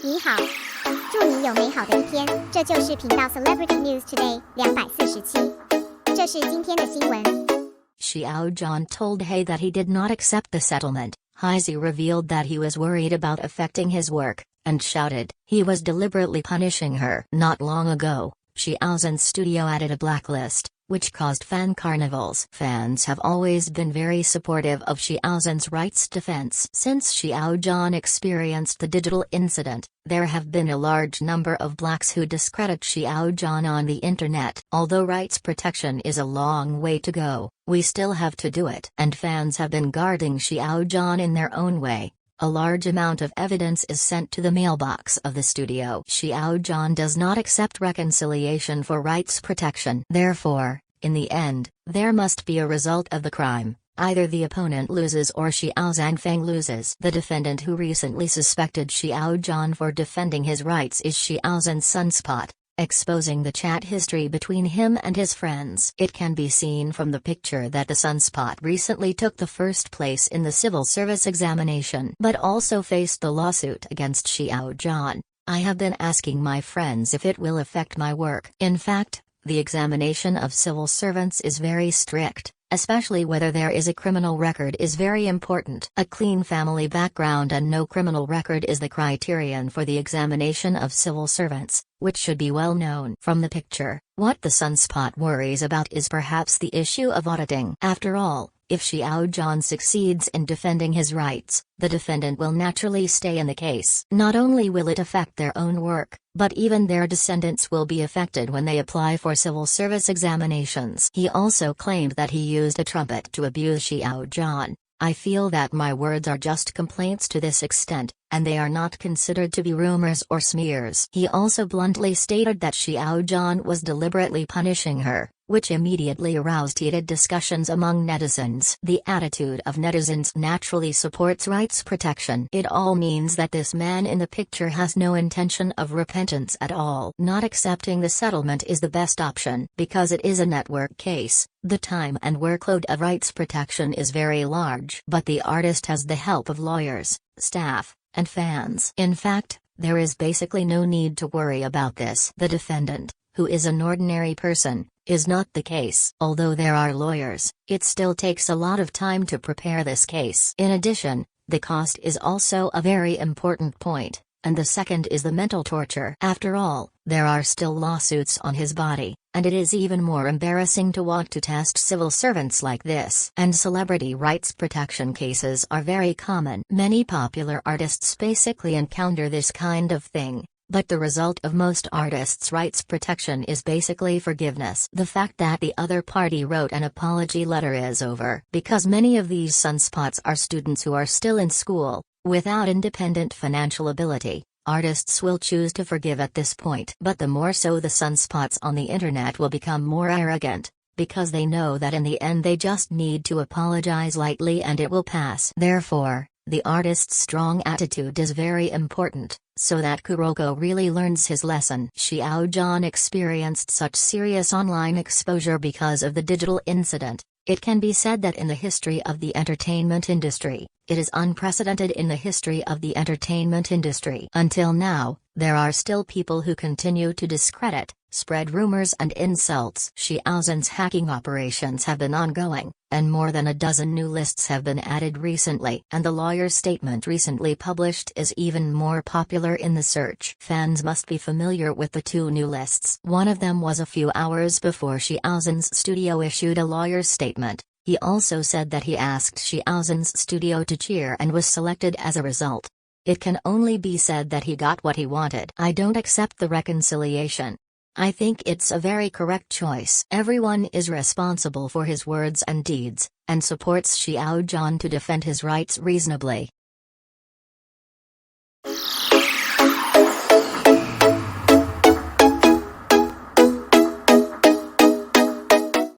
你好，祝你有美好的一天。这就是频道 Celebrity News Today 247。这是今天的新闻。Xiao Zhan told Heizi that he did not accept the settlement. Heizi revealed that he was worried about affecting his work, and shouted he was deliberately punishing her. Not long ago, Xiao Zhan's studio added a blacklist, which caused fan carnivals. Fans have always been very supportive of Xiao Zhan's rights defense. Since Xiao Zhan experienced the digital incident, there have been a large number of blacks who discredit Xiao Zhan on the internet. Although rights protection is a long way to go, we still have to do it. And fans have been guarding Xiao Zhan in their own way. A large amount of evidence is sent to the mailbox of the studio. Xiao Zhan does not accept reconciliation for rights protection. Therefore, in the end, there must be a result of the crime. Either the opponent loses or Xiao Zhan loses. The defendant who recently suspected Xiao Zhan for defending his rights is Xiao Zhan's Sunspot, exposing the chat history between him and his friends. It can be seen from the picture that the Sunspot recently took the first place in the civil service examination, but also faced the lawsuit against Xiao Zhan. I have been asking my friends if it will affect my work. In fact, the examination of civil servants is very strict, especially whether there is a criminal record is very important. A clean family background and no criminal record is the criterion for the examination of civil servants, which should be well known. From the picture, what the Sunspot worries about is perhaps the issue of auditing. After all, if Xiao Zhan succeeds in defending his rights, the defendant will naturally stay in the case. Not only will it affect their own work, but even their descendants will be affected when they apply for civil service examinations. He also claimed that he used a trumpet to abuse Xiao Zhan. I feel that my words are just complaints to this extent, and they are not considered to be rumors or smears. He also bluntly stated that Xiao Zhan was deliberately punishing her, which immediately aroused heated discussions among netizens. The attitude of netizens naturally supports rights protection. It all means that this man in the picture has no intention of repentance at all. Not accepting the settlement is the best option. Because it is a network case, the time and workload of rights protection is very large. But the artist has the help of lawyers, staff, and fans. In fact, there is basically no need to worry about this. The defendant, who is an ordinary person, is not the case. Although there are lawyers, it still takes a lot of time to prepare this case. In addition, the cost is also a very important point, and the second is the mental torture. After all, there are still lawsuits on his body, and it is even more embarrassing to want to test civil servants like this. And celebrity rights protection cases are very common. Many popular artists basically encounter this kind of thing. But the result of most artists' rights protection is basically forgiveness. The fact that the other party wrote an apology letter is over. Because many of these sunspots are students who are still in school, without independent financial ability, artists will choose to forgive at this point. But the more so the sunspots on the internet will become more arrogant, because they know that in the end they just need to apologize lightly and it will pass. Therefore, the artist's strong attitude is very important, so that Kuroko really learns his lesson. Xiao Zhan experienced such serious online exposure because of the digital incident. It can be said that in the history of the entertainment industry, it is unprecedented in the history of the entertainment industry. Until now, there are still people who continue to discredit, spread rumors and insults. Xiao Zhan's hacking operations have been ongoing, and more than a dozen new lists have been added recently. And the lawyer's statement recently published is even more popular in the search. Fans must be familiar with the two new lists. One of them was a few hours before Xiao Zhan's studio issued a lawyer's statement. He also said that he asked Xiao Zhan's studio to cheer and was selected as a result. It can only be said that he got what he wanted. I don't accept the reconciliation. I think it's a very correct choice. Everyone is responsible for his words and deeds, and supports Xiao Zhan to defend his rights reasonably.